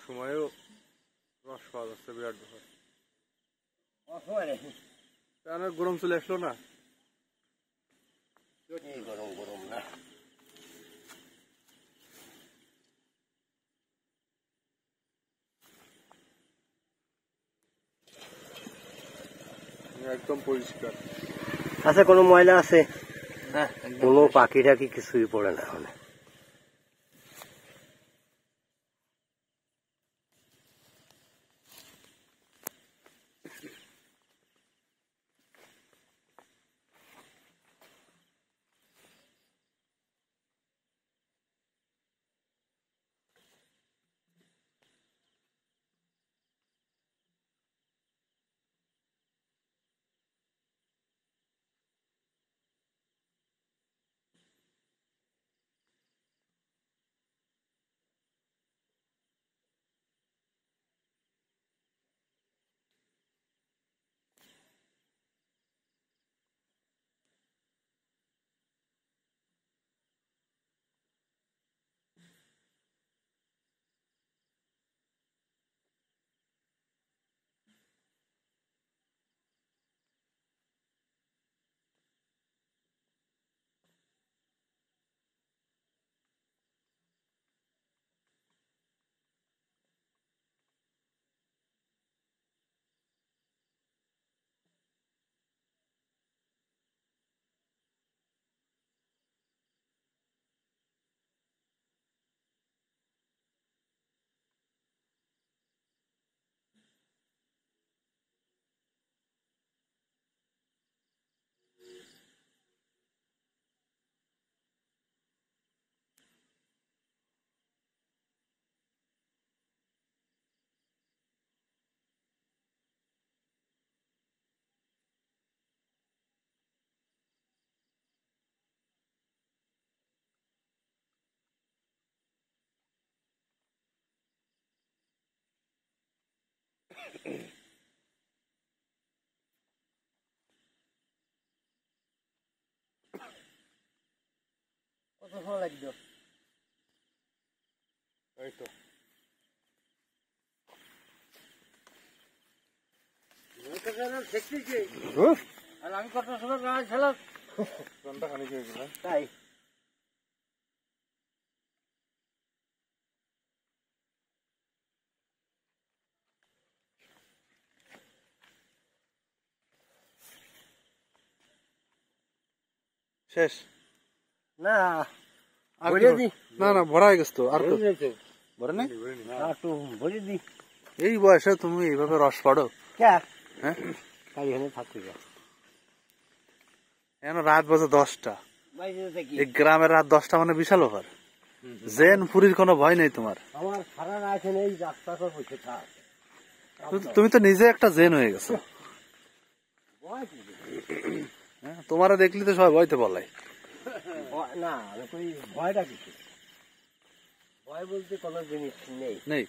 সময়ও রস পাওয়া যাচ্ছে, বিরাট ব্যাপার। গরম চলে আসলো না? গরম গরম না, একদম পরিষ্কার। আচ্ছা, কোনো ময়লা আছে? কোনো পাখি টাকি কিছুই পড়ে না। কত সময় লাগবে? এই তো আর আমি কত সময় খেলাম, ঘন্টা খানিক হয়ে গেল। তাই শেষ না? না না, ভরা হয়ে গেছে তো। আর ভরে নাই? ভরে দি। এই বয়সে তুমি এইভাবে রস পাড়ো? হ্যাঁ, থাকতে রাত বাজে 10টা, এই গ্রামের রাত 10টা মানে বিশাল ব্যাপার। জেন পুরীর কোনো ভয় নেই তোমার। আমার সারা রাত এই রাস্তাটা বসে থাক। তুমি তো নিজে একটা জেন হয়ে গেছো। তোমারা দেখলি তো সবাই ভয়তে বলাই। না, ভয়টা কিছু ভয় বলতে কোনো জিনিস নেই। নেই,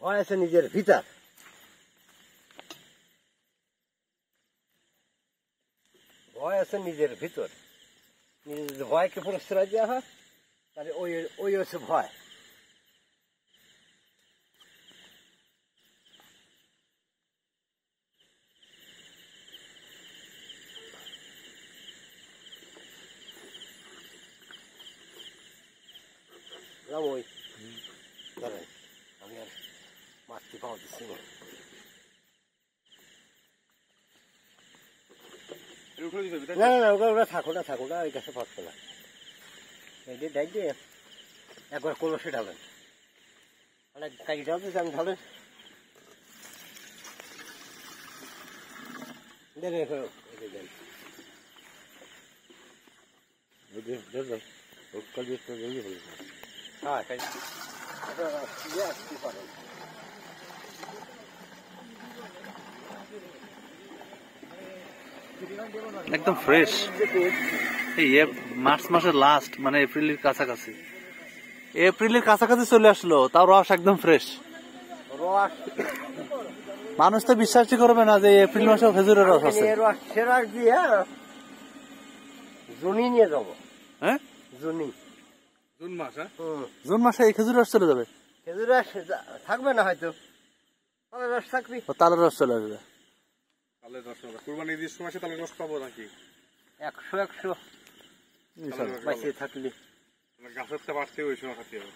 ভয় আছে নিজের ভিতর। ভয় আছে নিজের ভিতর। নিজের ভয়কে প্রশ্রয় দেওয়া হয়, তাহলে ওই হচ্ছে ভয়। ওই ধরেন, আমি আর মাছটি পাওয়া দিচ্ছি না। না না, ওটা থাকো না, থাকো না, ওই কাছে পারতো না। এই যে দেখ দিয়ে একবার কলসে ঢালেন, অনেক কাজে ঢালতে চান, ঢালেন। একদম ফ্রেশ। এই মার্চ মাসের লাস্ট মানে এপ্রিলের কাছাকাছি, এপ্রিলের কাছাকাছি চলে আসলো, তাও রস একদম ফ্রেশ। রস মানুষ তো বিশ্বাসই করবে না যে এপ্রিল মাসেও খেজুরের রস আছে। সে রস দিয়ে জুনি নিয়ে যাবো। হ্যাঁ, জুনি, জুন মাস। জুন মাসে এই খেজুর রস চলে যাবে। খেজুর রস থাকবে না হয়তো, তালের রস থাকবি। তালের রস চলে আসবে। তালের রস কুরবানি ঈদের সময় এসে তালের রস পাবো নাকি? 100 ইনশাল্লাহ। বাইসে থাকলে গাছের তো বাড়তে ওই সময় খাতে হবে।